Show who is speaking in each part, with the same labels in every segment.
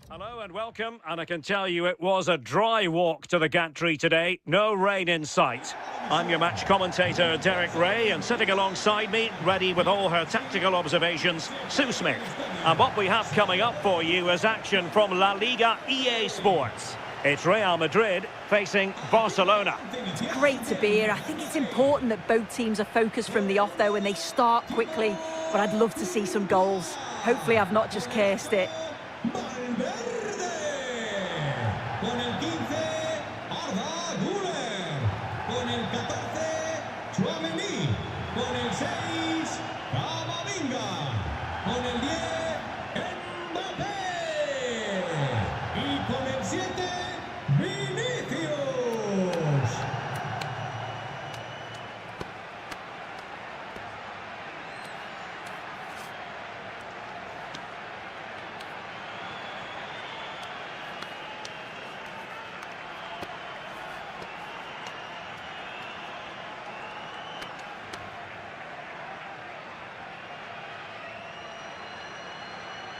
Speaker 1: Hello and welcome, and I can tell you it was a dry walk to the gantry today, no rain in sight. I'm your match commentator Derek Ray, and sitting alongside me, ready with all her tactical observations, Sue Smith. And what we have coming up for you is action from La Liga EA Sports. It's Real Madrid facing Barcelona.
Speaker 2: It's great to be here. I think it's important that both teams are focused from the off though and they start quickly, but I'd love to see some goals. Hopefully I've not just cursed it.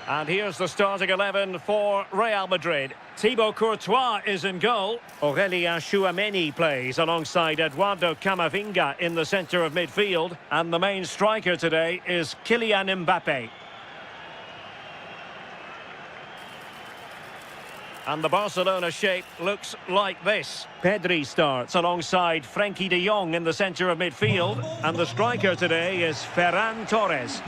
Speaker 1: And here's the starting 11 for Real Madrid. Thibaut Courtois is in goal. Aurélien Tchouameni plays alongside Eduardo Camavinga in the centre of midfield. And the main striker today is Kylian Mbappe. And the Barcelona shape looks like this. Pedri starts alongside Frenkie de Jong in the centre of midfield. And the striker today is Ferran Torres.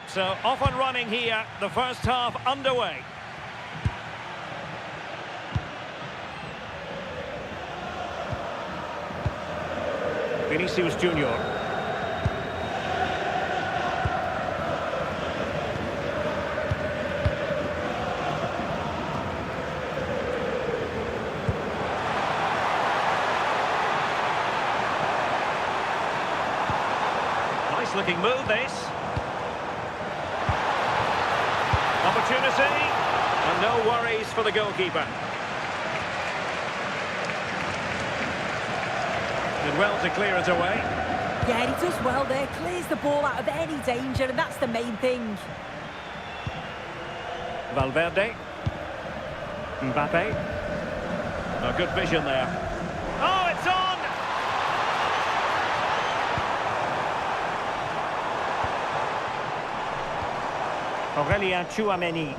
Speaker 1: So off and running here, the first half underway. Vinicius Junior. Nice looking move this. Opportunity, and no worries for the goalkeeper. Did well to clear it away.
Speaker 2: Yeah, he does well there, clears the ball out of any danger, and that's the main thing.
Speaker 1: Valverde. Mbappe. A good vision there. Oh, it's on! Aurélien Tchouameni.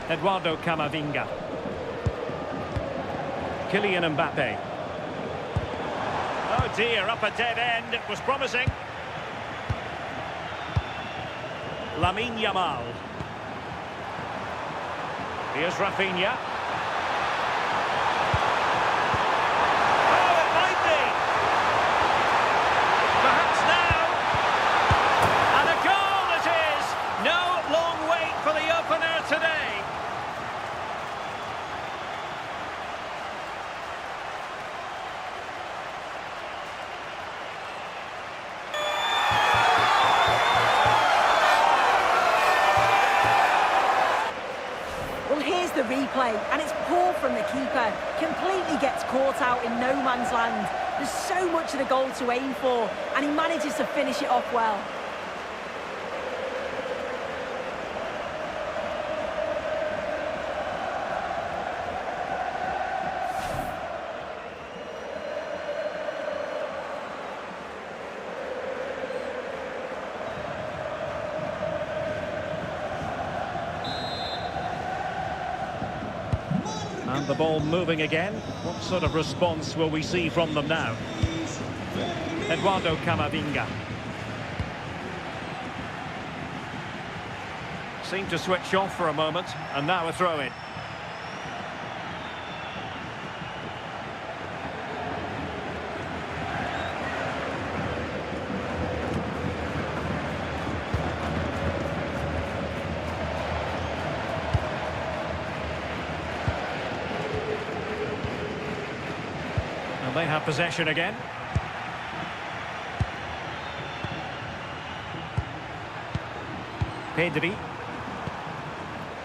Speaker 1: Eduardo Camavinga. Kylian Mbappe. Oh dear, up a dead end. It was promising. Lamine Yamal. Here's Rafinha.
Speaker 2: The replay, and it's poor from the keeper. Completely gets caught out in no man's land. There's so much of the goal to aim for, and he manages to finish it off well.
Speaker 1: And the ball moving again. What sort of response will we see from them now? Eduardo Camavinga. Seemed to switch off for a moment, and now a throw-in. They have possession again. Pedri.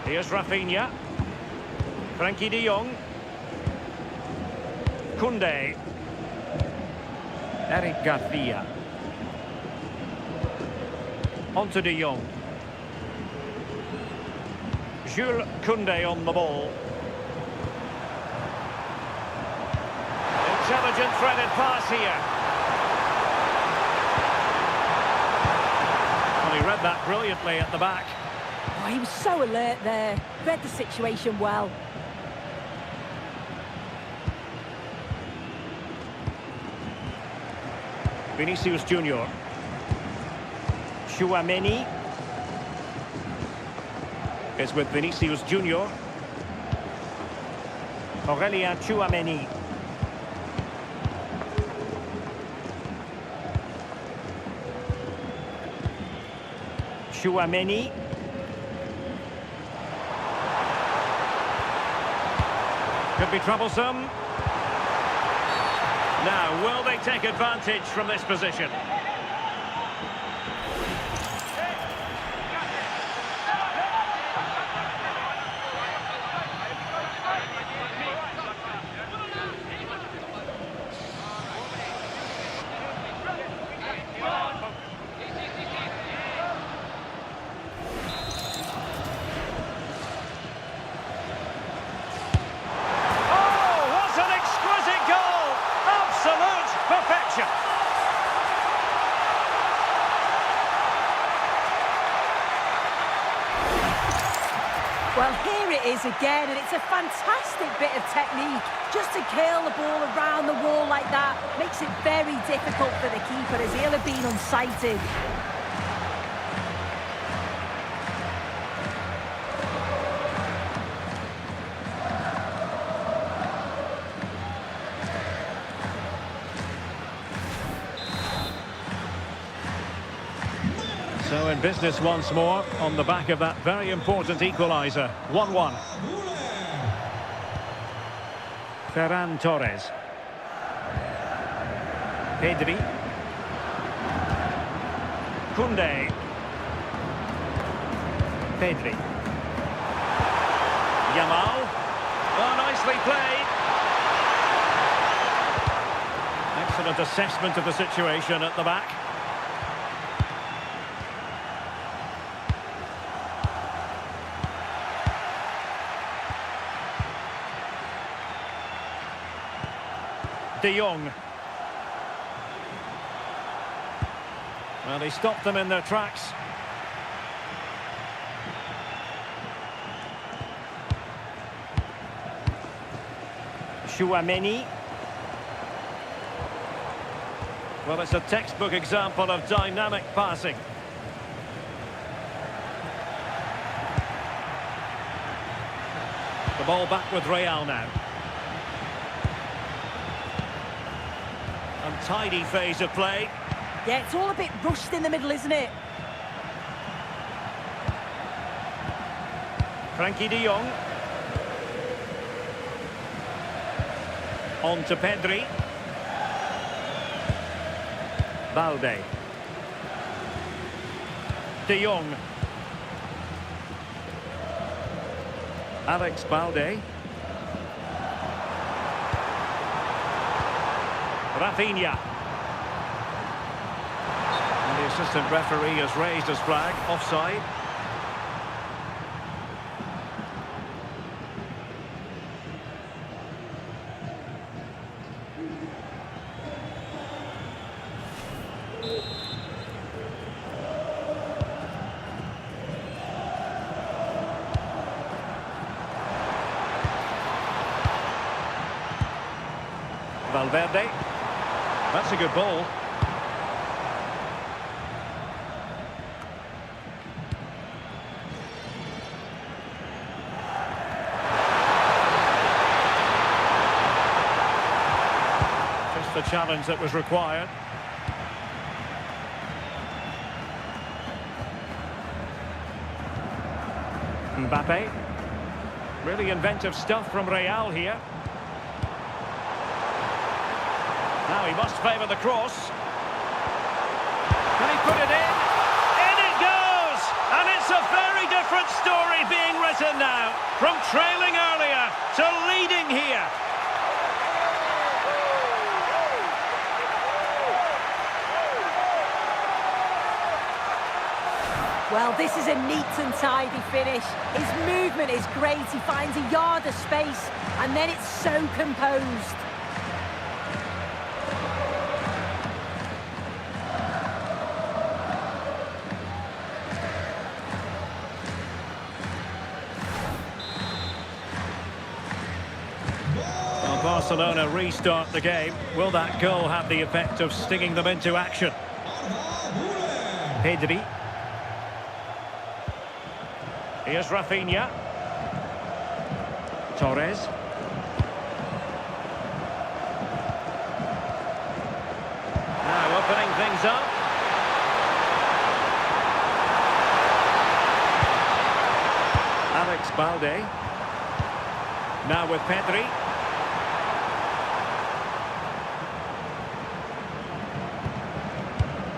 Speaker 1: Here's Rafinha. Frankie de Jong. Koundé. Eric Garcia. Onto de Jong. Jules Koundé on the ball. Intelligent threaded pass here. Well, he read that brilliantly at the back.
Speaker 2: Oh, he was so alert there. Read the situation well.
Speaker 1: Vinicius Junior. Tchouaméni is with Vinicius Junior. Aurélien Tchouaméni. Tchouaméni. Could be troublesome. Now, will they take advantage from this position?
Speaker 2: Well, here it is again, and it's a fantastic bit of technique. Just to curl the ball around the wall like that makes it very difficult for the keeper, as he'll have been unsighted.
Speaker 1: So in business once more on the back of that very important equaliser. 1-1. Ferran Torres. Pedri. Koundé. Pedri. Yamal. Oh, nicely played. Excellent assessment of the situation at the back. De Jong. Well, he stopped them in their tracks. Tchouaméni. Well, it's a textbook example of dynamic passing. The ball back with Real now. Untidy phase of play.
Speaker 2: Yeah, it's all a bit rushed in the middle, isn't it?
Speaker 1: Frankie de Jong. On to Pedri. Balde. De Jong. Alex Balde. Rafinha. And the assistant referee has raised his flag. Offside. Valverde. That's a good ball. Just the challenge that was required. Mbappe. Really inventive stuff from Real here. Now he must favour the cross. Can he put it in? In it goes! And it's a very different story being written now. From trailing earlier to leading here.
Speaker 2: Well, this is a neat and tidy finish. His movement is great. He finds a yard of space, and then it's so composed.
Speaker 1: Well, Barcelona restart the game. Will that goal have the effect of stinging them into action? Pedri. Here's Rafinha. Torres. Now opening things up. Alex Balde. Now with Pedri.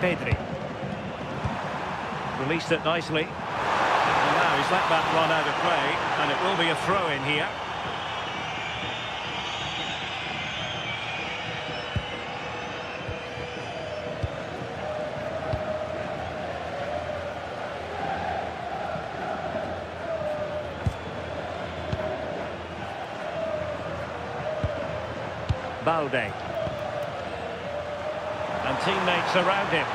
Speaker 1: Pedri. Released it nicely. Now he's let that run out of play, and it will be a throw in here. Balde. And teammates around him.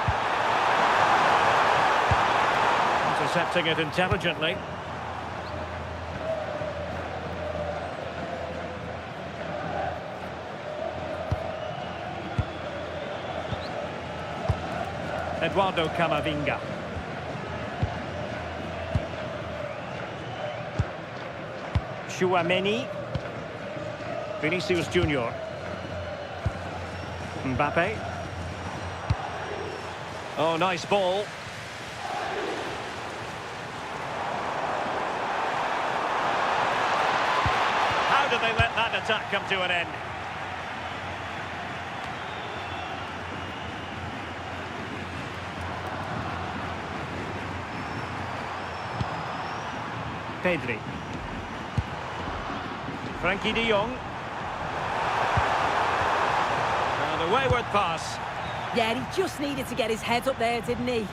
Speaker 1: Intercepting it intelligently. Eduardo Camavinga. Tchouaméni. Vinicius Junior. Mbappe. Oh, nice ball. How did they let that attack come to an end? Pedri. Frankie de Jong. And a wayward pass.
Speaker 2: Yeah, he just needed to get his head up there, didn't he?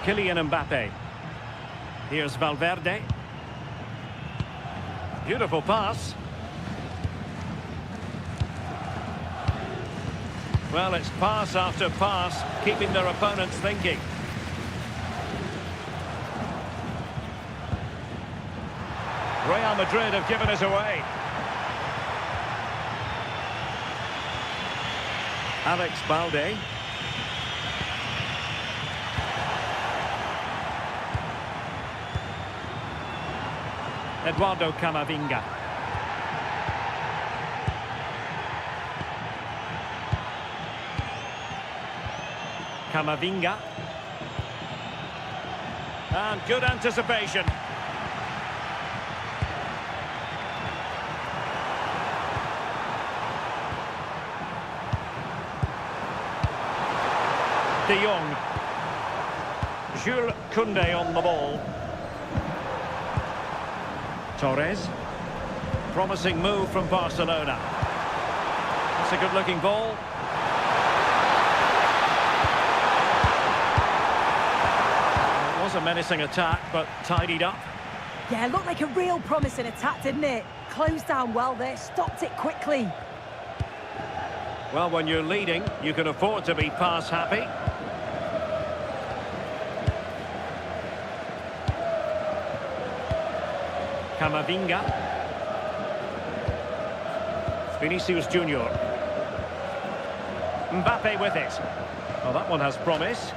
Speaker 1: Kylian Mbappe. Here's Valverde. Beautiful pass. Well, it's pass after pass, keeping their opponents thinking. Real Madrid have given us away. Alex Balde. Eduardo Camavinga. Camavinga. And good anticipation. De Jong. Jules Koundé on the ball. Torres. Promising move from Barcelona. That's a good-looking ball. It was a menacing attack, but tidied up.
Speaker 2: Yeah, looked like a real promising attack, didn't it? Closed down well there, stopped it quickly.
Speaker 1: Well, when you're leading, you can afford to be pass happy. Camavinga. Vinicius Junior. Mbappe with it. Well, that one has promise.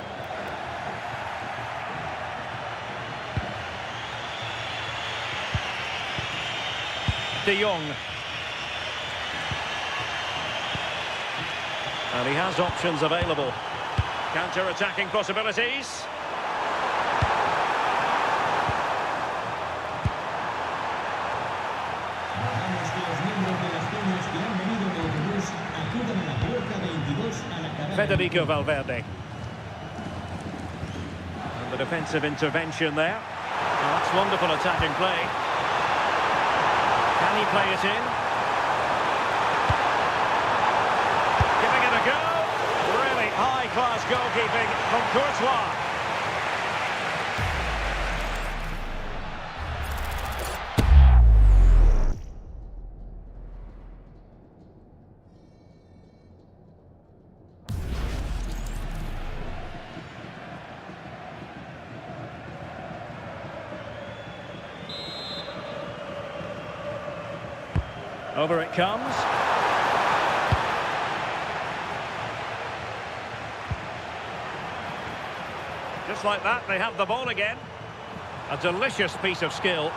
Speaker 1: De Jong. And he has options available. Counter-attacking possibilities. Federico Valverde. And the defensive intervention there. Well, that's wonderful attacking play. Can he play it in? Giving it a go. Really high-class goalkeeping from Courtois. Over it comes. Just like that, they have the ball again. A delicious piece of skill.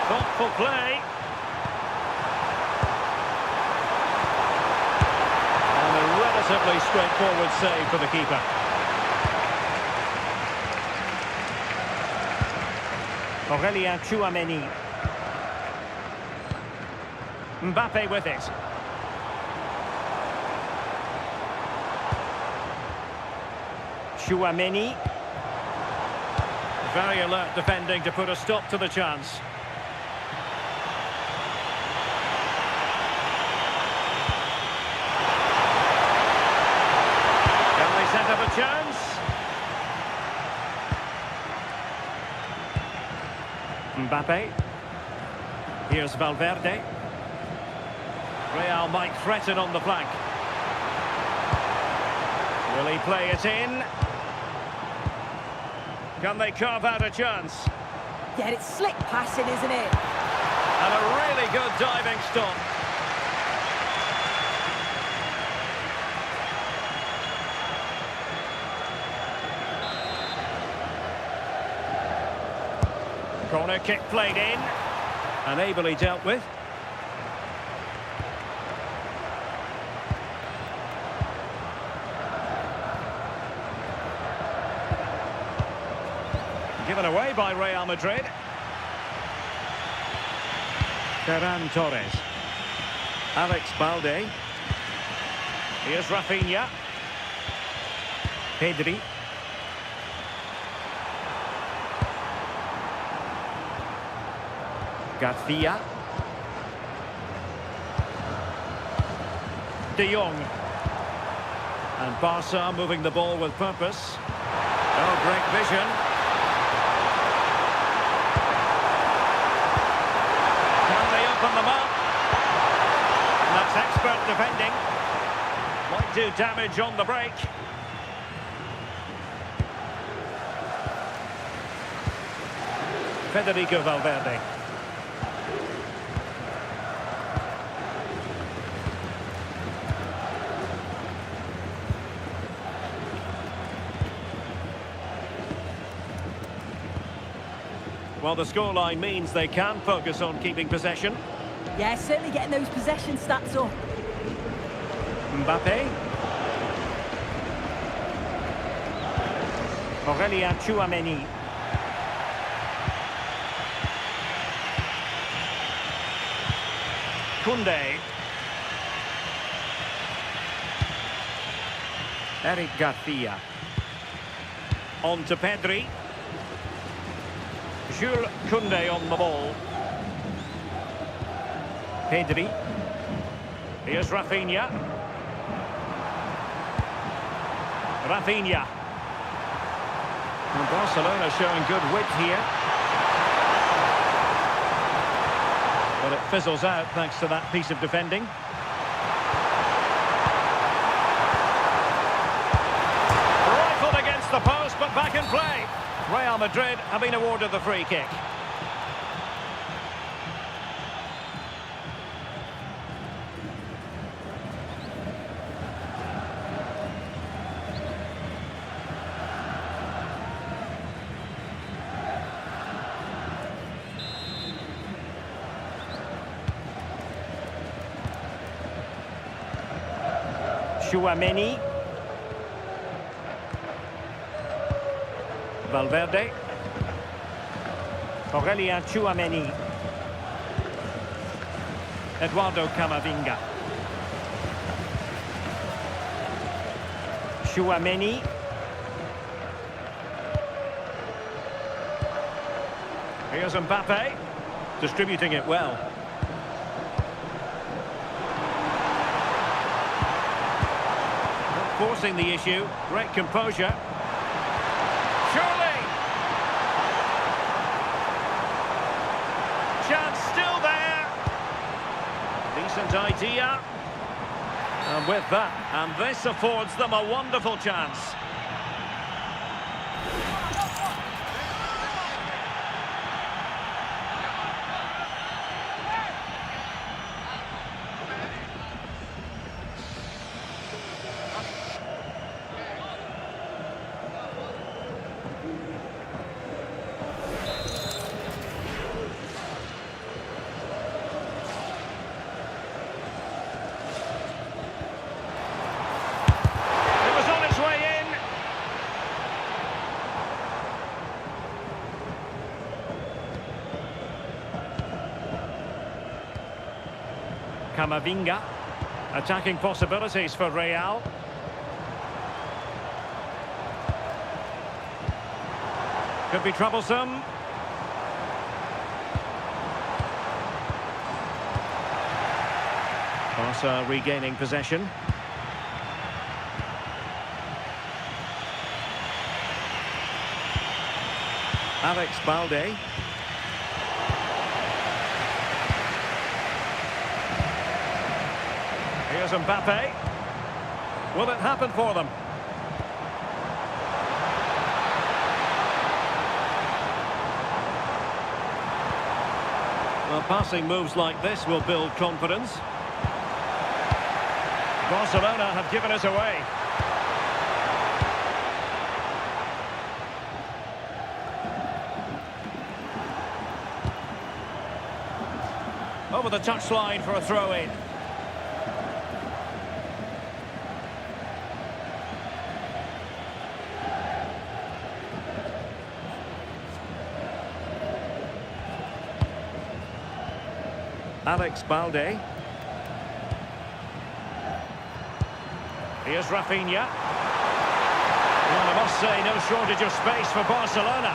Speaker 1: Thoughtful play. And a relatively straightforward save for the keeper. Aurélien Tchouaméni. Mbappe with it. Tchouaméni. Very alert defending to put a stop to the chance. Can they set up a chance? Mbappe. Here's Valverde. Real might threaten on the flank. Will he play it in? Can they carve out a chance?
Speaker 2: Yeah, it's slick passing, isn't it?
Speaker 1: And a really good diving stop. Corner kick played in, and ably dealt with. Given away by Real Madrid. Ferran Torres. Alex Balde. Here's Rafinha. Pedri. Garcia. De Jong. And Barca moving the ball with purpose. Oh, great vision. Can they open them up? And that's expert defending. Might do damage on the break. Federico Valverde. Well, the scoreline means they can focus on keeping possession.
Speaker 2: Yeah, certainly getting those possession stats up.
Speaker 1: Mbappe. Aurélien Tchouaméni. Koundé. Eric Garcia. On to Pedri. Jules Koundé on the ball. Pedri. Here's Rafinha. Rafinha. And Barcelona showing good width here. But it fizzles out thanks to that piece of defending. Rifled against the post, but back in play. Real Madrid have been awarded the free kick. Tchouaméni. Valverde. Aurélien Tchouaméni. Eduardo Camavinga. Tchouaméni. Here's Mbappe, distributing it well. Not forcing the issue, great composure. Surely! Chance still there. Decent idea. And with that, and this affords them a wonderful chance. Camavinga, attacking possibilities for Real. Could be troublesome. Barca regaining possession. Alex Balde. Here's Mbappe. Will it happen for them? Well, passing moves like this will build confidence. Barcelona have given us away. Over the touchline for a throw-in. Alex Balde. Here's Rafinha. Well, I must say, no shortage of space for Barcelona.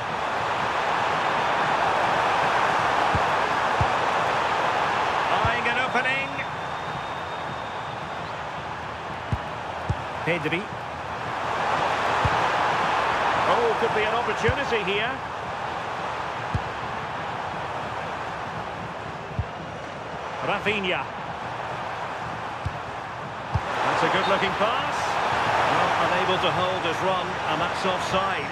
Speaker 1: Eyeing an opening. Pedri. Oh, could be an opportunity here. Rafinha. That's a good-looking pass. Well, unable to hold his run, and that's offside.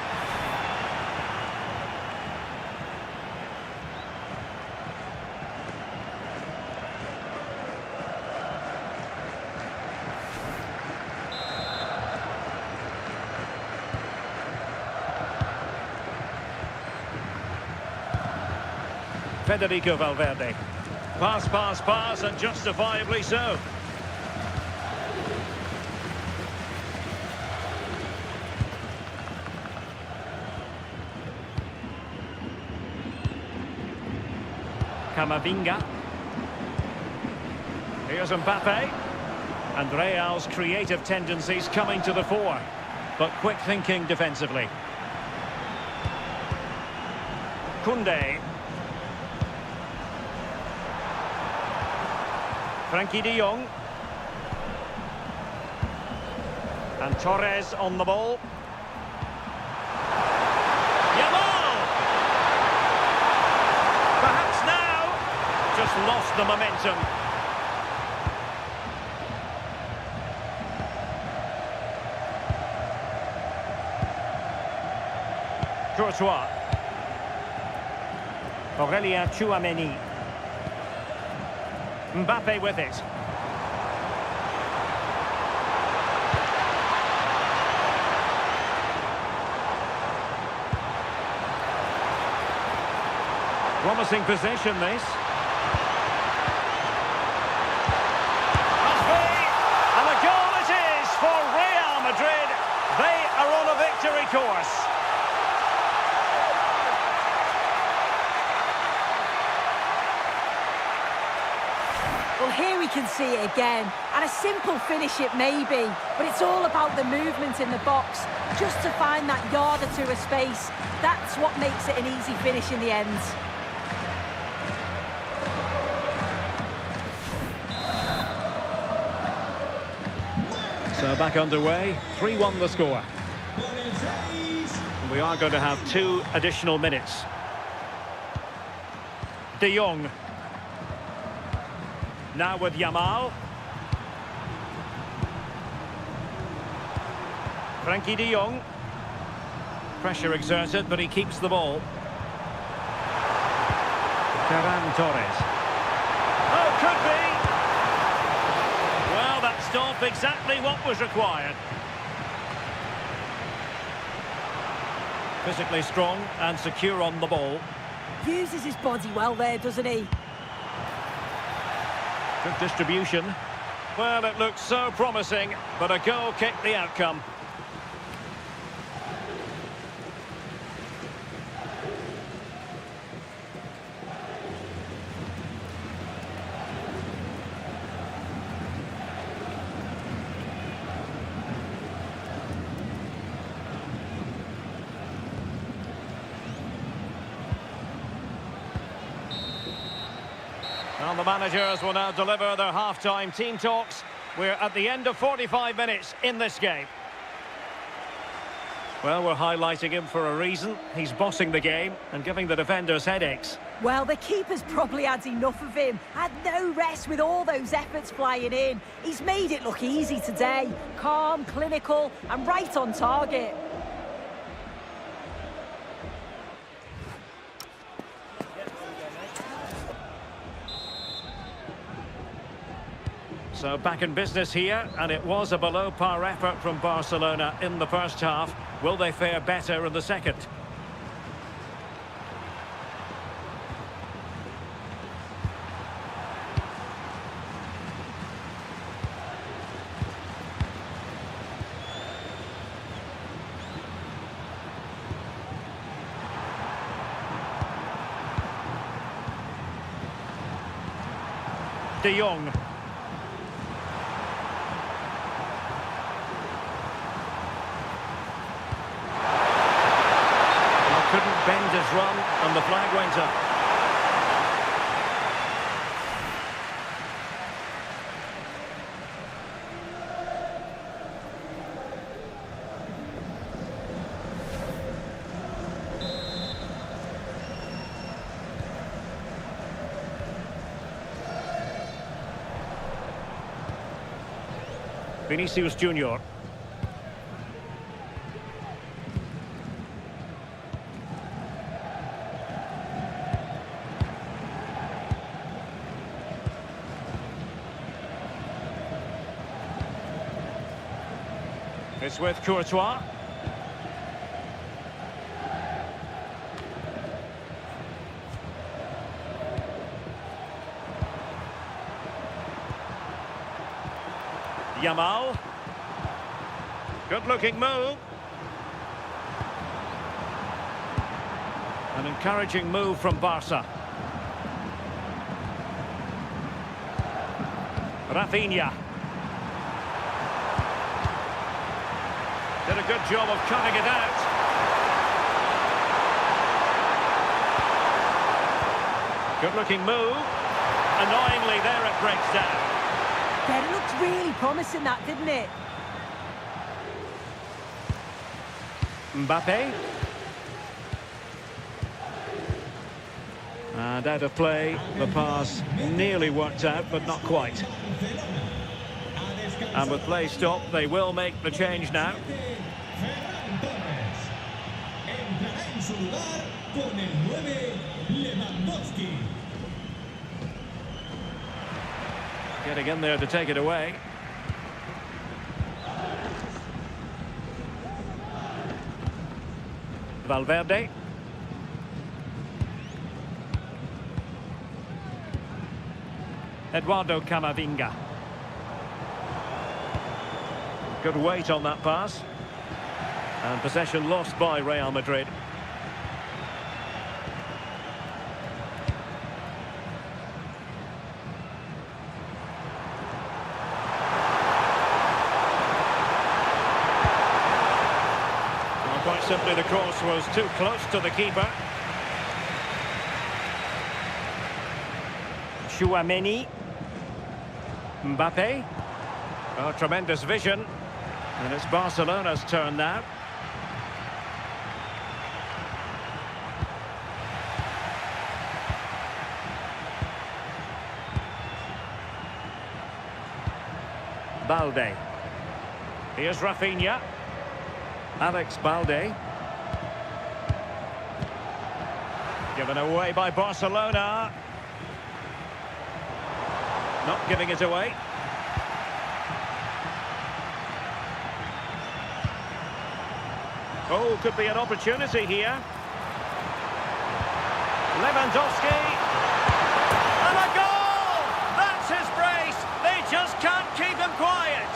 Speaker 1: Federico Valverde. Pass, pass, pass, and justifiably so. Camavinga. Here's Mbappe. And Real's creative tendencies coming to the fore. But quick thinking defensively. Koundé. Frankie de Jong. And Torres on the ball. Yamal! Perhaps now. Just lost the momentum. Courtois. Aurélien Tchouaméni. Mbappe with it. Promising possession, this. Must be! And a goal it is for Real Madrid. They are on a victory course. Well,
Speaker 2: Well, here we can see it again, and a simple finish it may be, but it's all about the movement in the box, just to find that yard or two of space. That's what makes it an easy finish in the end.
Speaker 1: So back underway, 3-1 the score. We are going to have 2 additional minutes. De Jong. Now with Yamal. Frankie de Jong. Pressure exerted, but he keeps the ball. Ferran Torres. Oh, could be! Well, that stopped exactly what was required. Physically strong and secure on the ball.
Speaker 2: Uses his body well there, doesn't he?
Speaker 1: Good distribution. Well, it looks so promising, but a goal kicked the outcome. And the managers will now deliver their half-time team talks. We're at the end of 45 minutes in this game. Well, we're highlighting him for a reason. He's bossing the game and giving the defenders headaches.
Speaker 2: Well, the keeper's probably had enough of him. Had no rest with all those efforts flying in. He's made it look easy today. Calm, clinical, and right on target.
Speaker 1: So back in business here, and it was a below-par effort from Barcelona in the first half. Will they fare better in the second? De Jong. Couldn't bend his run, and the flag went up. Vinicius Junior. It's with Courtois. Yamal. Good-looking move. An encouraging move from Barca. Rafinha. Did a good job of cutting it out. Good-looking move. Annoyingly, there it breaks down.
Speaker 2: Yeah, it looked really promising, that, didn't it?
Speaker 1: Mbappe. And out of play, the pass nearly worked out, but not quite. And with play stopped, they will make the change now. Getting in there to take it away. Valverde. Eduardo Camavinga. Good weight on that pass. And possession lost by Real Madrid. simply the cross was too close to the keeper. Chouameni. Mbappe. Oh, tremendous vision. And it's Barcelona's turn now. Balde. Here's Rafinha. Alex Balde. Given away by Barcelona. Not giving it away. Oh, could be an opportunity here. Lewandowski. And a goal! That's his brace. They just can't keep him quiet.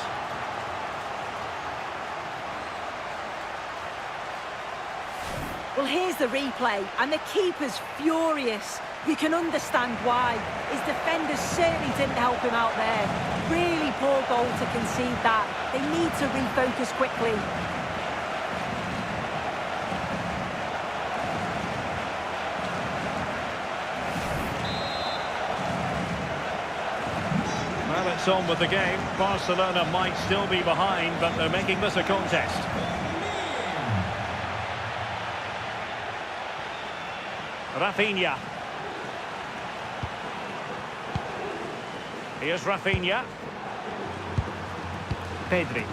Speaker 2: Well, here's the replay, and the keeper's furious. You can understand why. His defenders certainly didn't help him out there. Really poor goal to concede that. They need to refocus quickly.
Speaker 1: Well, it's on with the game. Barcelona might still be behind, but they're making this a contest. Rafinha. Here's Rafinha. Pedri.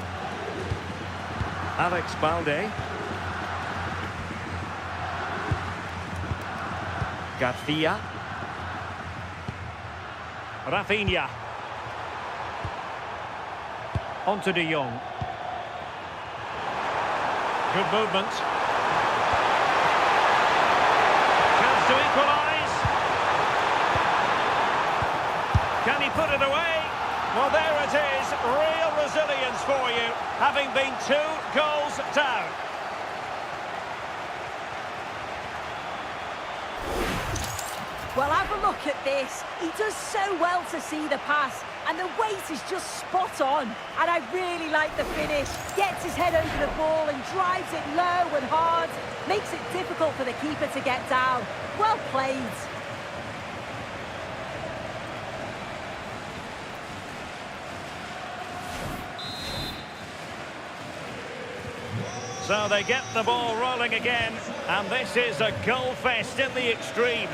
Speaker 1: Alex Balde. Garcia. Rafinha. On to De Jong. Good movement. Chance to equalise. Can he put it away? Well, there it is. Real resilience for you, having been 2 goals down.
Speaker 2: Well, have a look at this. He does so well to see the pass, and the weight is just spot on. And I really like the finish. Gets his head over the ball and drives it low and hard. Makes it difficult for the keeper to get down. Well played.
Speaker 1: So they get the ball rolling again, and this is a goal fest in the extreme.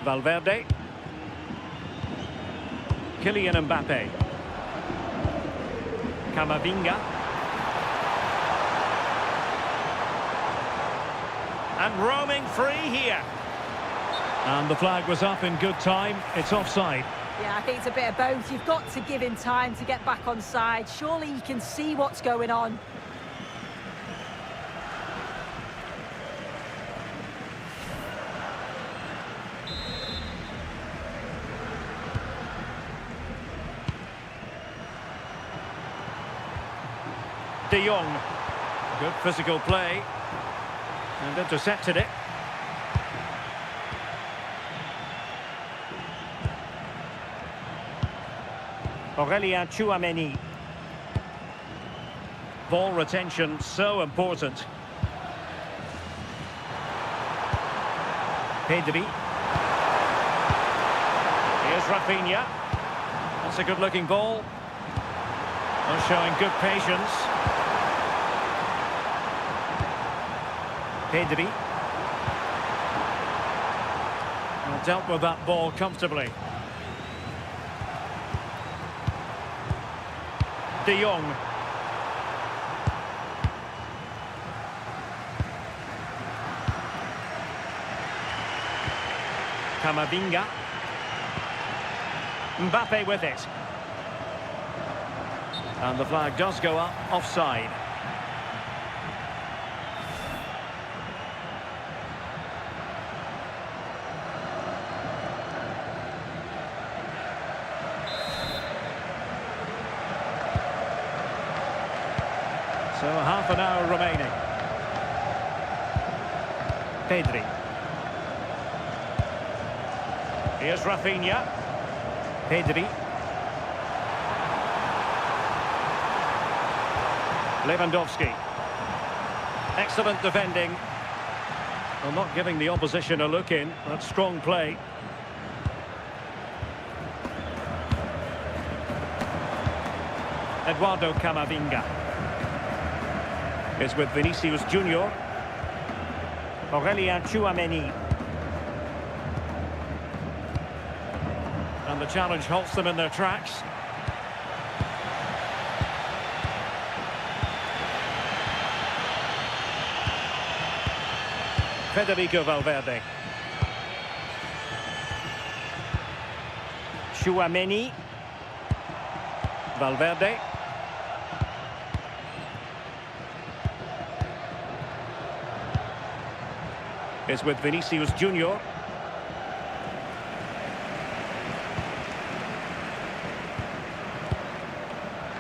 Speaker 1: Valverde. Kylian Mbappe. Camavinga. And roaming free here. And the flag was up in good time. It's offside.
Speaker 2: Yeah, I think it's a bit of both. You've got to give him time to get back on side. Surely he can see what's going on.
Speaker 1: De Jong. Good physical play. And intercepted it. Aurelien Chouameni. Ball retention so important. Pedri. Here's Rafinha. That's a good-looking ball. They're showing good patience. Pedri. Well, dealt with that ball comfortably. De Jong. Camavinga. Mbappe with it. And the flag does go up, offside. So half an hour remaining. Pedri. Here's Rafinha. Pedri. Lewandowski. Excellent defending. Well, not giving the opposition a look in. That's strong play. Eduardo Camavinga is with Vinicius Junior. Aurelien Tchouameni. And the challenge halts them in their tracks. Federico Valverde. Tchouameni. Valverde. Is with Vinicius Junior.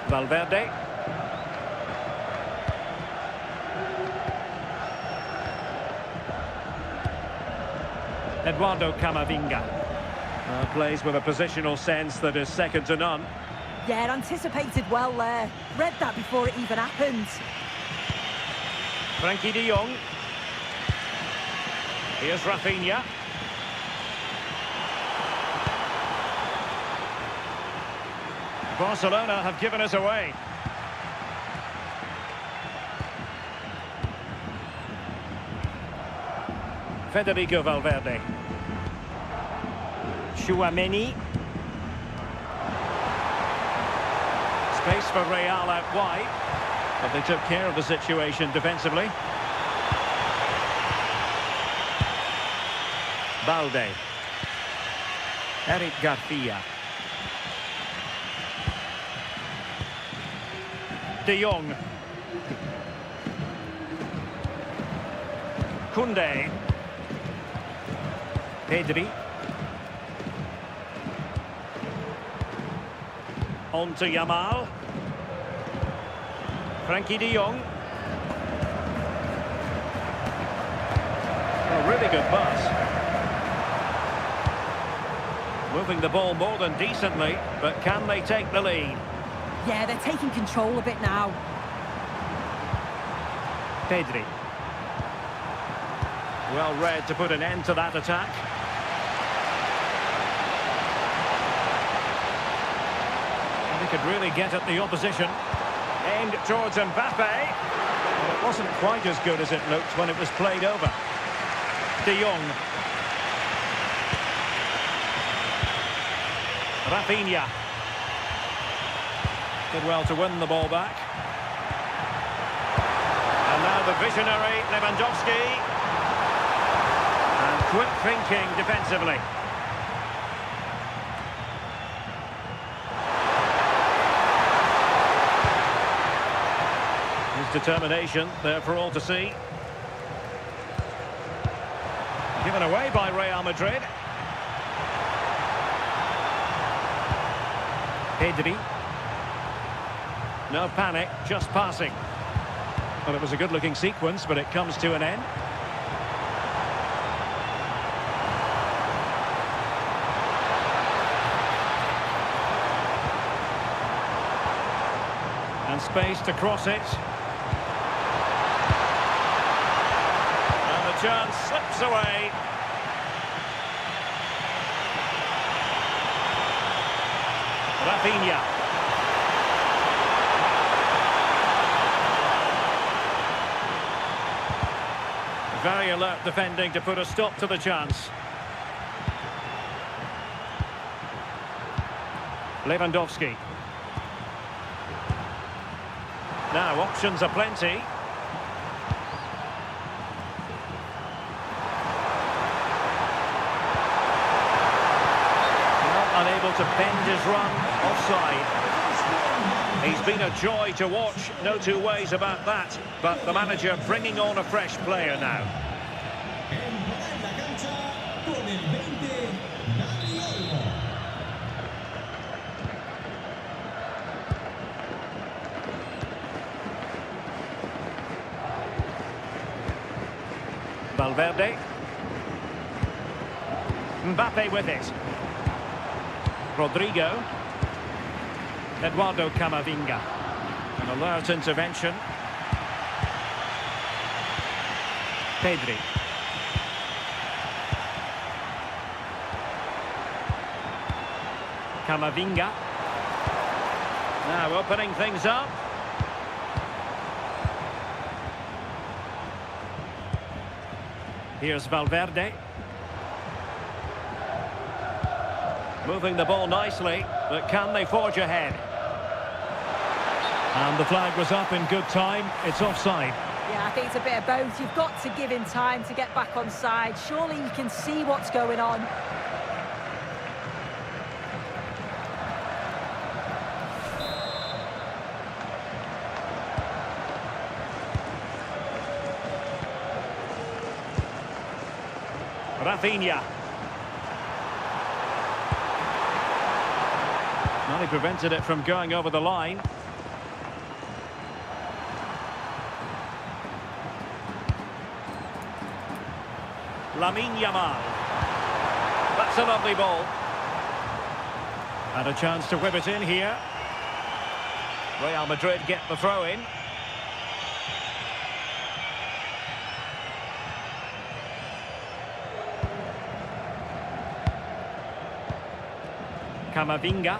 Speaker 1: Valverde. Eduardo Camavinga. Plays with a positional sense that is second to none.
Speaker 2: Yeah, anticipated well there. Read that before it even happened.
Speaker 1: Frenkie de Jong. Here's Rafinha. Barcelona have given us away. Federico Valverde. Tchouameni. Space for Real out wide. But they took care of the situation defensively. Balde. Eric Garcia. De Jong. Koundé. Pedri. On to Yamal. Frenkie de Jong. A really good pass. Moving the ball more than decently, but can they take the lead?
Speaker 2: Yeah, they're taking control of it now.
Speaker 1: Pedri. Well read to put an end to that attack. And he could really get at the opposition. Aimed towards Mbappe. Well, it wasn't quite as good as it looked when it was played over. De Jong. Rafinha. Did well to win the ball back. And now the visionary Lewandowski. And quick thinking defensively. His determination there for all to see. Given away by Real Madrid. Pedri. No panic, just passing. Well, it was a good-looking sequence, but it comes to an end. And space to cross it. And the chance slips away. Rafinha. Very alert defending to put a stop to the chance. Lewandowski. Now options are plenty. Not unable to bend his run. Offside. He's been a joy to watch, no two ways about that. But the manager bringing on a fresh player now. Valverde. Mbappe with it. Rodrigo. Eduardo Camavinga. An alert intervention. Pedri. Camavinga. Now opening things up. Here's Valverde. Moving the ball nicely, but can they forge ahead? And the flag was up in good time. It's offside.
Speaker 2: Yeah, I think it's a bit of both. You've got to give him time to get back on side. Surely you can see what's going on.
Speaker 1: Rafinha. Well, he prevented it from going over the line. Lamine Yamal. That's a lovely ball. And a chance to whip it in here. Real Madrid get the throw in. Camavinga.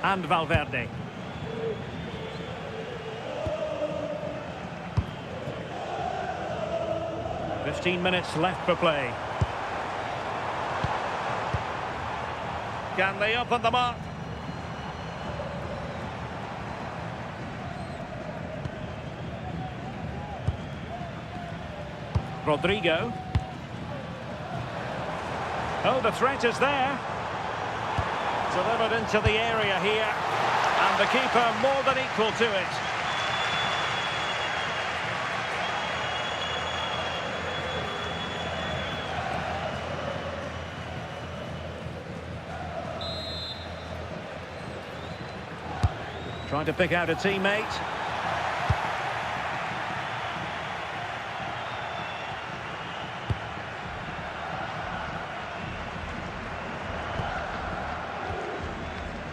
Speaker 1: And Valverde. "15 minutes left for play. Can they open them up? Rodrigo. Oh, the threat is there. Delivered into the area here. And the keeper more than equal to it. Trying to pick out a teammate.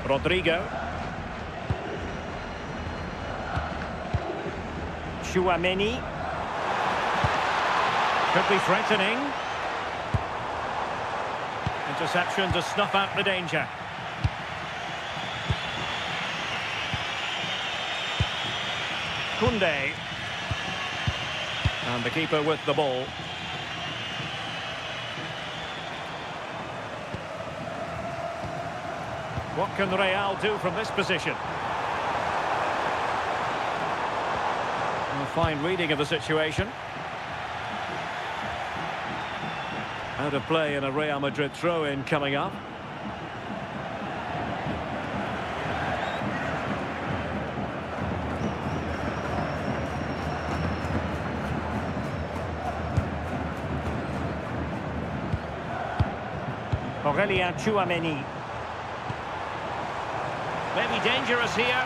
Speaker 1: Rodrigo. Tchouaméni. Could be threatening. Interception to snuff out the danger. Koundé. And the keeper with the ball. What can Real do from this position? A fine reading of the situation. Out of play in a Real Madrid throw-in coming up. Aurélien Tchouaméni. Maybe dangerous here.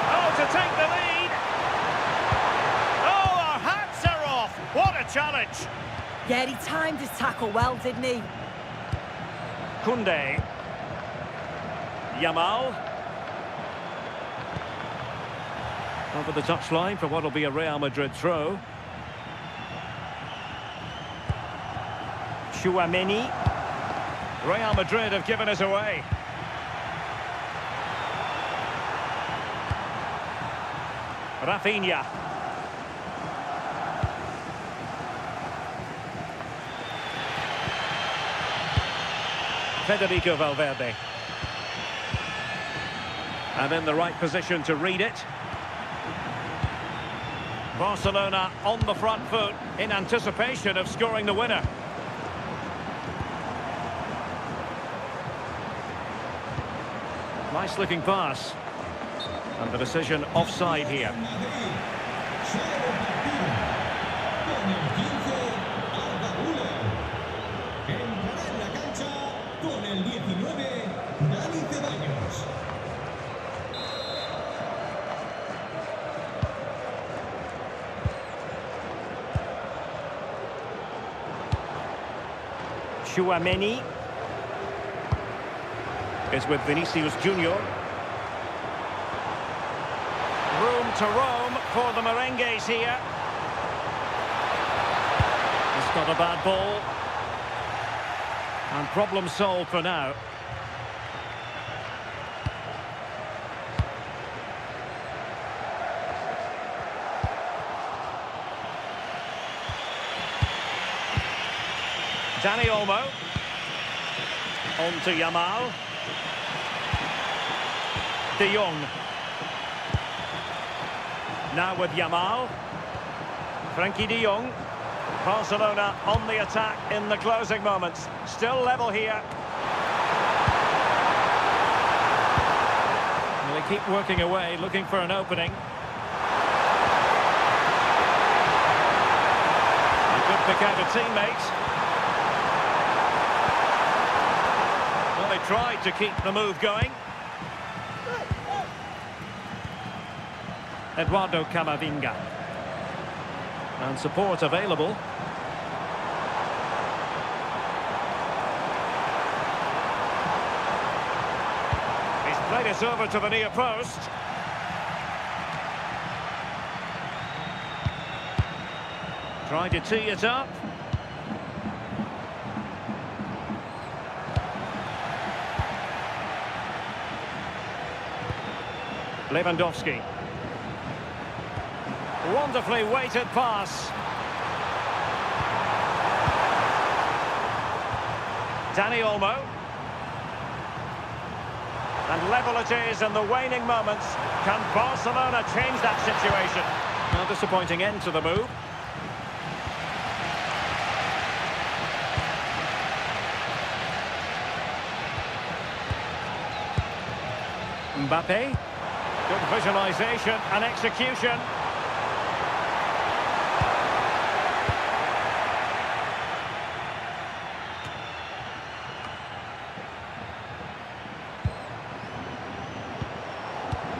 Speaker 1: Oh, to take the lead. Oh, our hats are off. What a challenge.
Speaker 2: Yeah, he timed his tackle well, didn't he?
Speaker 1: Koundé. Yamal. Over the touchline for what will be a Real Madrid throw. Tchouaméni. Real Madrid have given us away. Rafinha. Federico Valverde. And in the right position to read it. Barcelona on the front foot in anticipation of scoring the winner. Nice looking pass. And the decision offside here. Chouameni is with Vinicius Junior. Room to roam for the Merengues here. It's not a bad ball. And problem solved for now. Dani Olmo. On to Yamal. De Jong. Now with Yamal. Frenkie de Jong. Barcelona on the attack in the closing moments. Still level here. Well, they keep working away, looking for an opening. He could pick out a teammate. Well, they tried to keep the move going. Eduardo Camavinga. And support available. He's played it over to the near post. Trying to tee it up. Lewandowski. Wonderfully weighted pass. Dani Olmo. And level it is in the waning moments. Can Barcelona change that situation? A disappointing end to the move. Mbappe. Good visualisation and execution.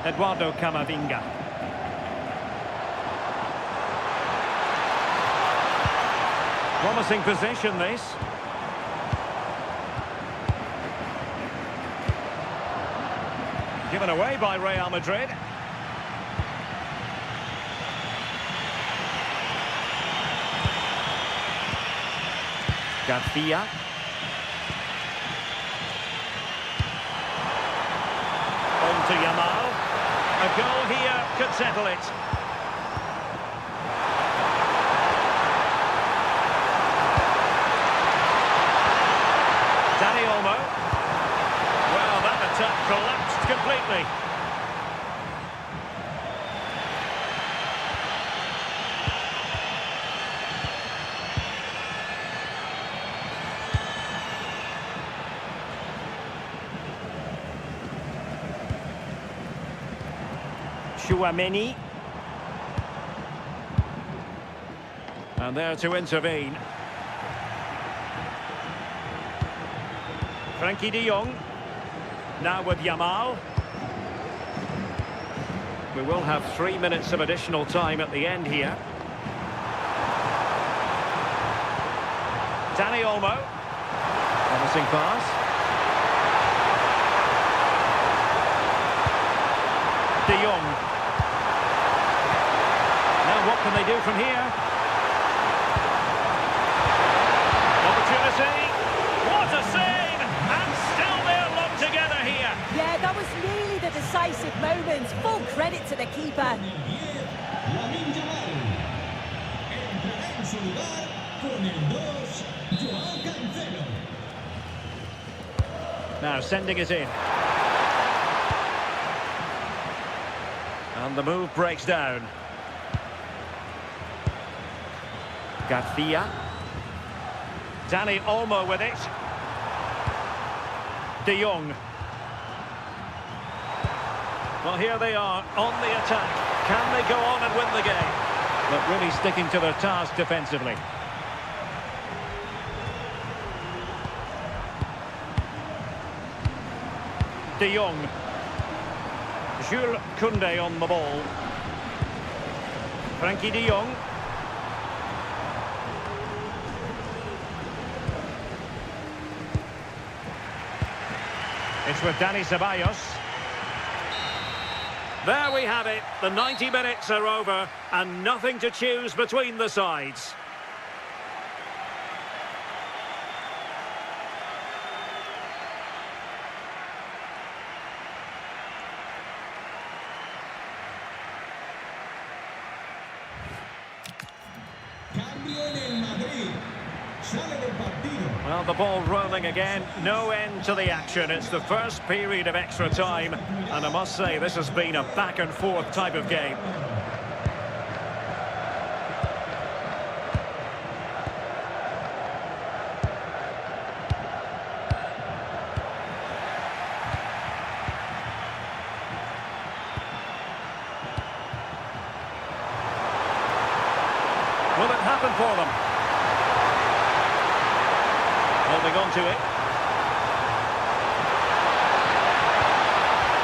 Speaker 1: Eduardo Camavinga. Promising position, this. Given away by Real Madrid. Garcia. On to Yamal. A goal here could settle it. Dani Olmo. Well, that attack collapsed completely. Chouameni. And there to intervene. Frenkie de Jong. Now with Yamal. We will have 3 minutes of additional time at the end here. Dani Olmo. Promising pass. De Jong. Now what can they do from here? Opportunity. What a save! And still they're locked together here.
Speaker 2: Yeah, that was really the decisive moment. Full credit to the keeper.
Speaker 1: Now sending it in. And the move breaks down. Garcia. Dani Olmo with it. De Jong. Well, here they are on the attack. Can they go on and win the game? But really sticking to their task defensively. De Jong. Jules Koundé on the ball. Frenkie de Jong. It's with Dani Ceballos. There we have it. The 90 minutes are over and nothing to choose between the sides. Well, the ball rolling again, no end to the action. It's the first period of extra time, and I must say this has been a back and forth type of game. Will it happen for them? Holding on to it.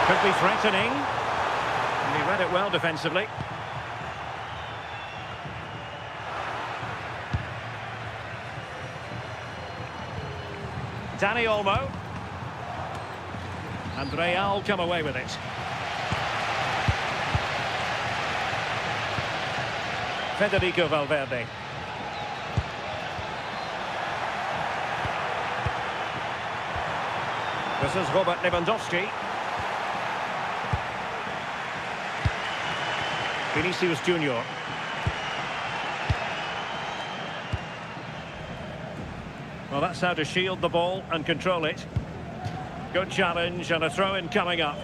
Speaker 1: Could be threatening. And he read it well defensively. Dani Olmo. And Real come away with it. Federico Valverde. This is Robert Lewandowski. Vinicius Junior. Well, that's how to shield the ball and control it. Good challenge and a throw-in coming up.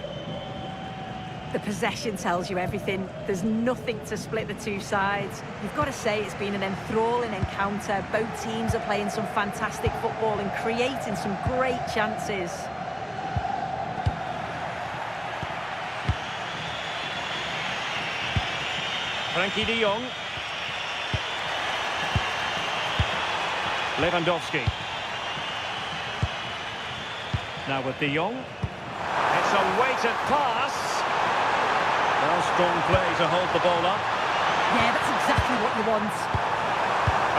Speaker 2: The possession tells you everything. There's nothing to split the two sides. You've got to say it's been an enthralling encounter. Both teams are playing some fantastic football and creating some great chances.
Speaker 1: Frankie de Jong. Lewandowski. Now with de Jong. It's a weighted pass. Well, strong play to hold the ball up.
Speaker 2: Yeah, that's exactly what you want.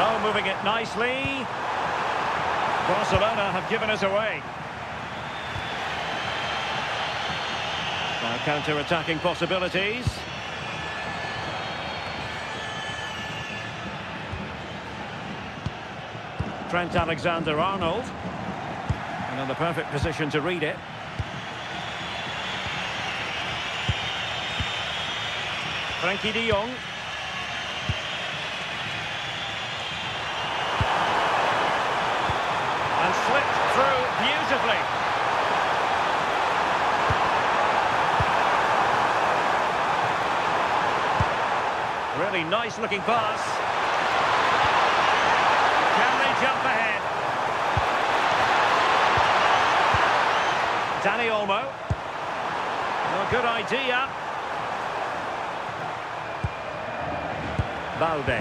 Speaker 1: Oh, moving it nicely. Barcelona have given us away. Now counter-attacking possibilities. Trent Alexander-Arnold. And in the perfect position to read it. Frankie de Jong. And slipped through beautifully. Really nice looking pass. Can they jump ahead? Dani Olmo. Well, good idea. Balde.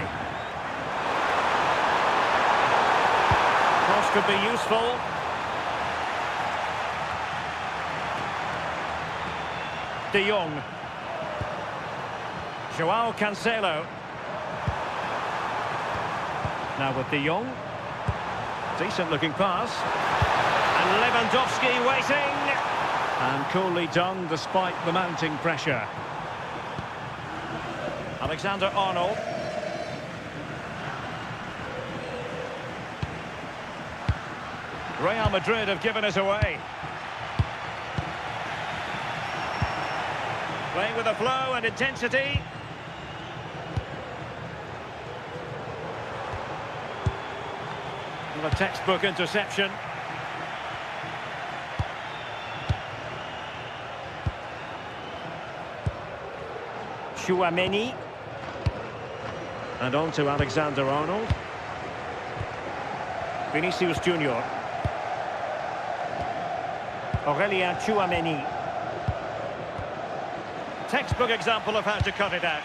Speaker 1: Cross could be useful. De Jong. Joao Cancelo. Now with De Jong. Decent looking pass. And Lewandowski waiting. And coolly done despite the mounting pressure. Alexander-Arnold. Real Madrid have given us away. Playing with a flow and intensity. And a textbook interception. Tchouaméni. And on to Alexander-Arnold. Vinicius Junior. Aurélien Tchouaméni. Textbook example of how to cut it out.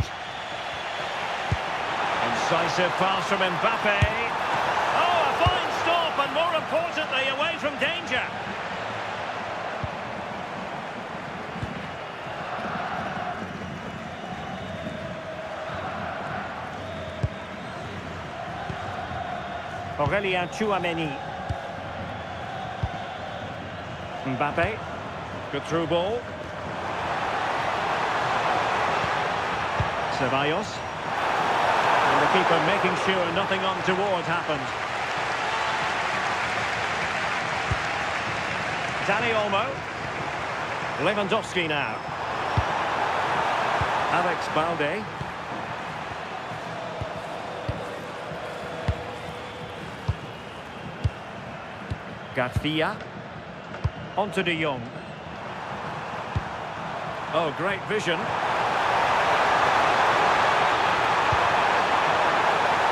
Speaker 1: Incisive pass from Mbappe. Oh, a fine stop, and more importantly, away from danger. Aurélien Tchouaméni. Mbappe. Good through ball. Ceballos. And the keeper making sure nothing untoward happened. Dani Olmo. Lewandowski now. Alex Balde. Garcia. Onto De Jong. Oh, great vision.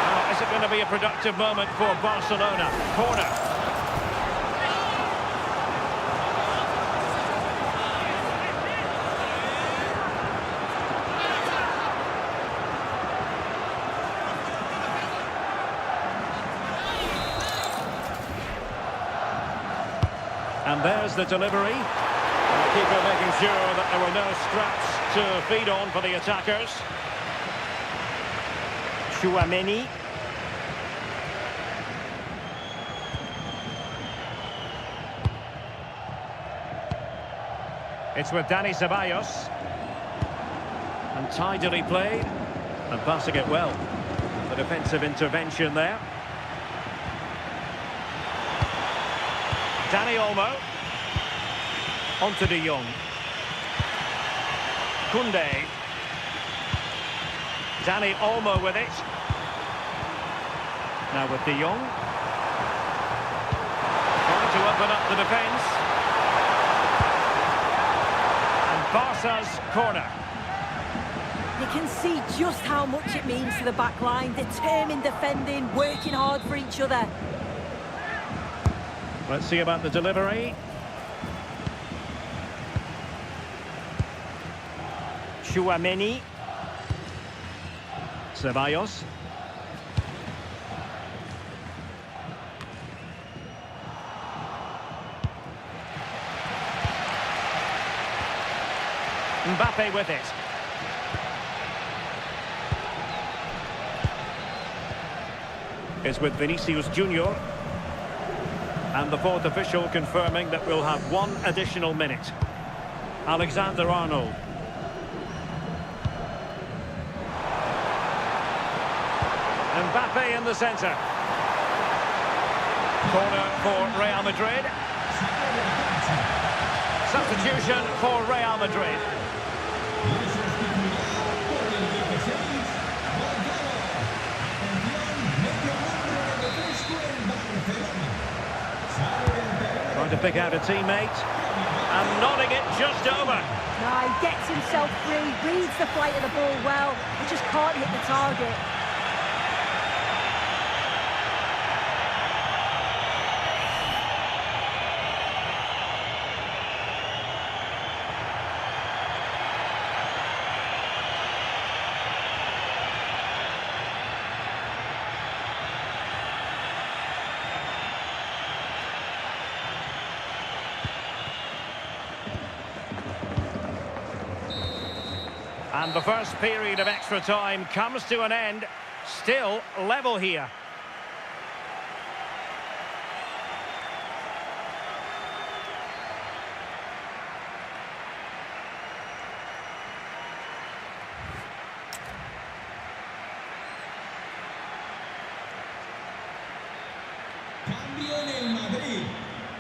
Speaker 1: Now, is it going to be a productive moment for Barcelona? Corner. And there's the delivery. The keeper making sure that there were no straps to feed on for the attackers. Tchouaméni. It's with Dani Ceballos. And tidily played. And passing it well. The defensive intervention there. Dani Olmo. Onto De Jong. Koundé. Dani Olmo with it. Now with De Jong. Trying to open up the defence. And Barca's corner.
Speaker 2: You can see just how much it means to the back line. Determined defending, working hard for each other.
Speaker 1: Let's see about the delivery. Tchouaméni. Ceballos. Mbappe with it. It's with Vinicius Junior. And the fourth official confirming that we'll have one additional minute. Alexander-Arnold. Mbappe in the centre. Corner for Real Madrid. Substitution for Real Madrid. Trying to pick out a teammate. And nodding it just over.
Speaker 2: No, he gets himself free, reads the flight of the ball well, he just can't hit the target.
Speaker 1: And the first period of extra time comes to an end. Still level here.
Speaker 3: Cambio en el Madrid.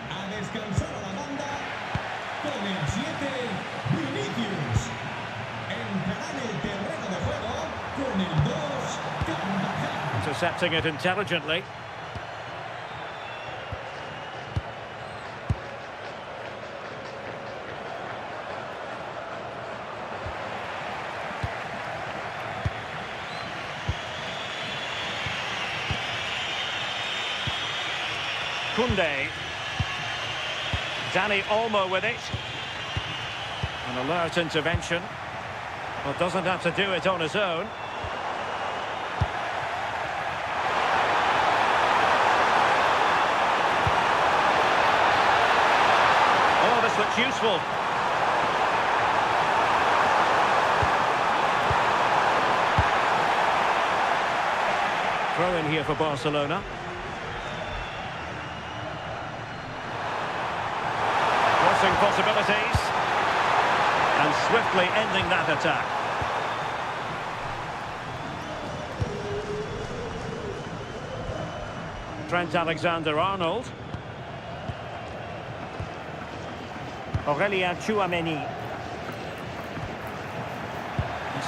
Speaker 3: A descansar a la banda con el 7, Vinicius. Entrará en el terreno de juego con el 2, Carvajal.
Speaker 1: Intercepting it intelligently. Koundé. Dani Olmo with it. An alert intervention. Well, doesn't have to do it on his own. Oh, this looks useful. Throw in here for Barcelona. crossing possibilities. And swiftly ending that attack. Trent Alexander-Arnold.
Speaker 4: Aurélien Tchouameni.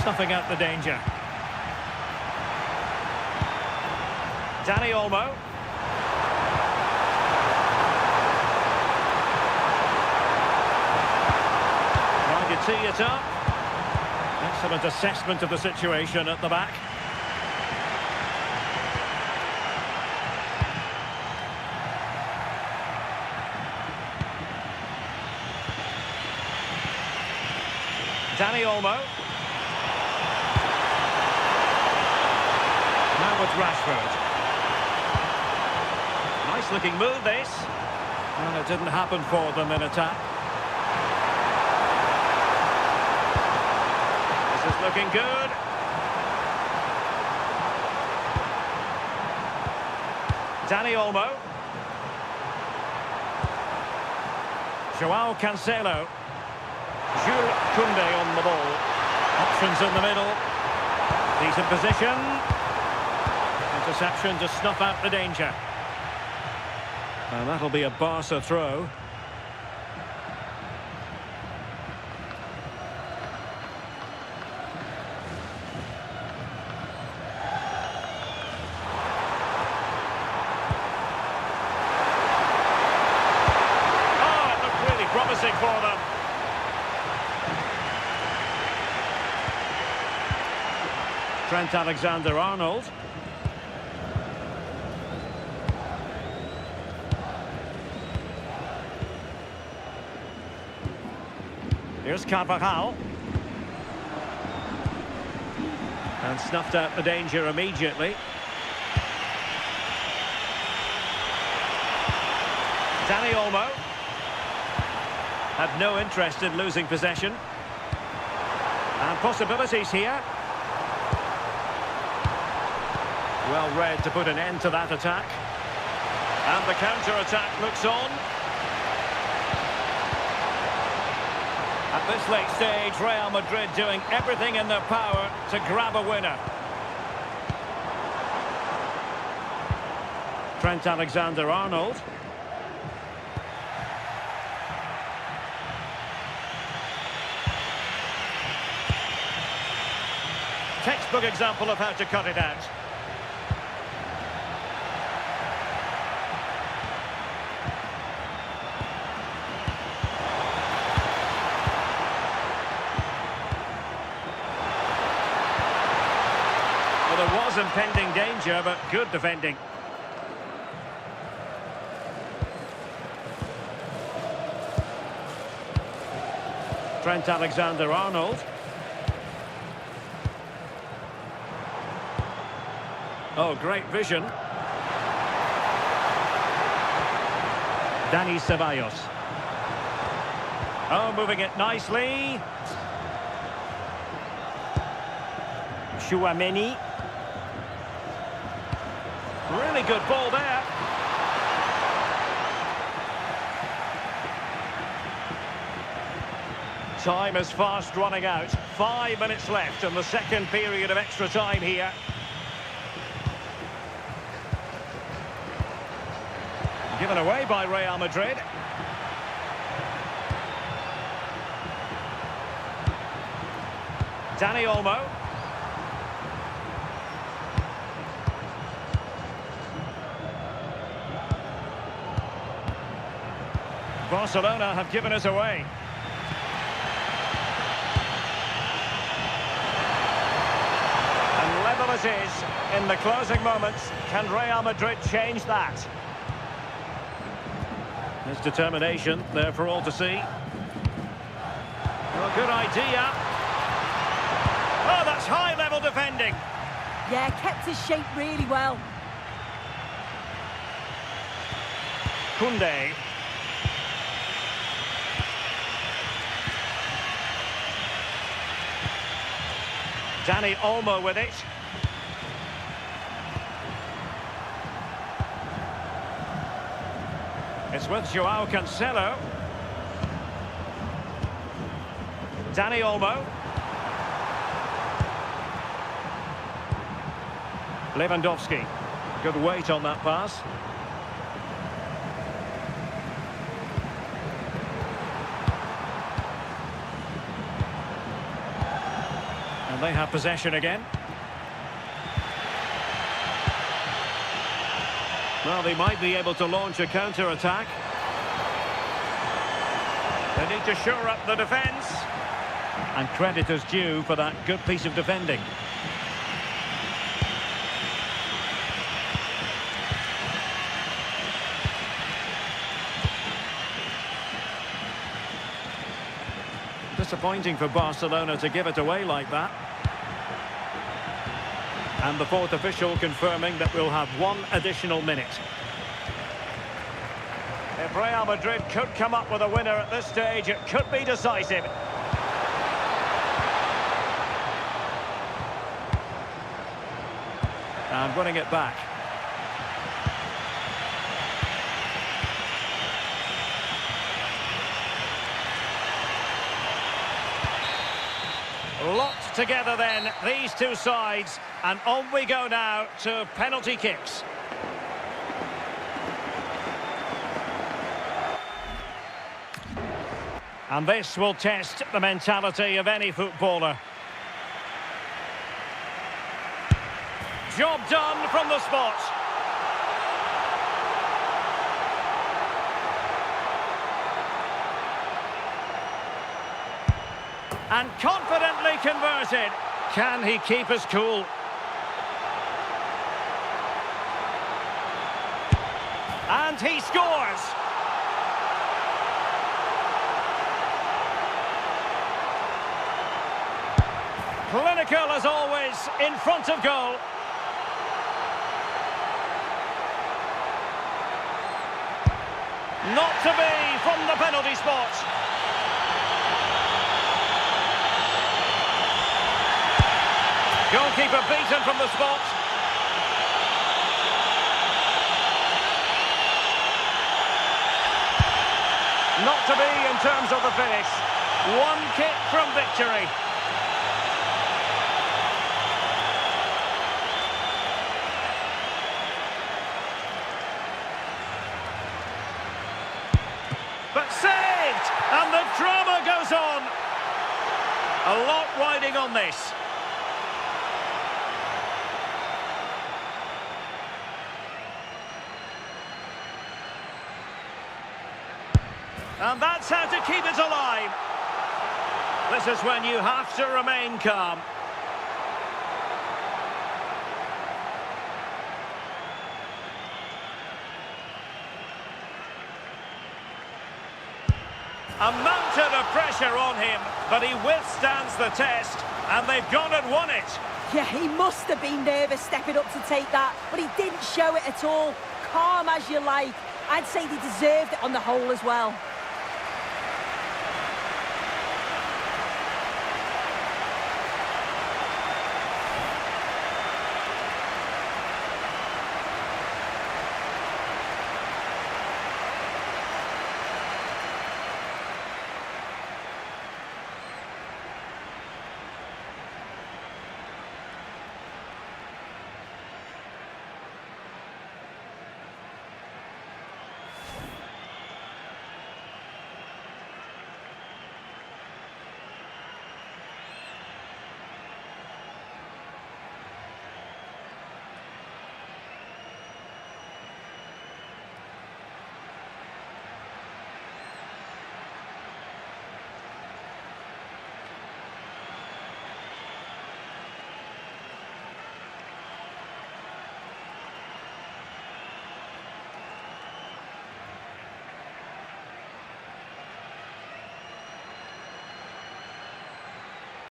Speaker 1: Snuffing out the danger. Dani Olmo. Trying to tee it up. Excellent assessment of the situation at the back. Dani Olmo. Now with Rashford. Nice looking move this. And it didn't happen for them in attack. This is looking good. Dani Olmo. Joao Cancelo. Jules Koundé on the ball. Options in the middle. Decent position. Interception to snuff out the danger. And that'll be a Barca throw. Oh, it looked really promising for them. Trent Alexander-Arnold. Here's Carvajal. And snuffed out the danger immediately. Dani Olmo. Had no interest in losing possession. And possibilities here. Well read to put an end to that attack. And the counter-attack looks on. At this late stage, Real Madrid doing everything in their power to grab a winner. Trent Alexander-Arnold. Textbook example of how to cut it out. There was impending danger, but good defending. Trent Alexander-Arnold. Oh, great vision. Dani Ceballos. Oh, moving it nicely.
Speaker 4: Tchouameni.
Speaker 1: Really good ball there. Time is fast running out. 5 minutes left in the second period of extra time here. Given away by Real Madrid. Dani Olmo. Barcelona have given us away. And level it is in the closing moments. Can Real Madrid change that? There's determination there for all to see. Well, good idea. Oh, that's high-level defending.
Speaker 2: Yeah, kept his shape really well.
Speaker 1: Koundé. Dani Olmo with it. It's with Joao Cancelo. Danny Olmo. Lewandowski. Good weight on that pass. And they have possession again. Well, they might be able to launch a counter-attack. They need to shore up the defence. And credit is due for that good piece of defending. Disappointing for Barcelona to give it away like that. And the fourth official confirming that we'll have 1 additional minute. If Real Madrid could come up with a winner at this stage, it could be decisive. And winning it back. Locked together then, these two sides, and on we go now to penalty kicks. And this will test the mentality of any footballer. Job done from the spot. And confidently converted. Can he keep his cool? And he scores! Clinical as always, in front of goal. Not to be from the penalty spot. Goalkeeper beaten from the spot. Not to be in terms of the finish. 1 kick from victory. But saved! And the drama goes on. A lot riding on this. And that's how to keep it alive. This is when you have to remain calm. A mountain of pressure on him, but he withstands the test, and they've gone and won it.
Speaker 2: Yeah, he must have been nervous stepping up to take that, but he didn't show it at all. Calm as you like. I'd say they deserved it on the whole as well.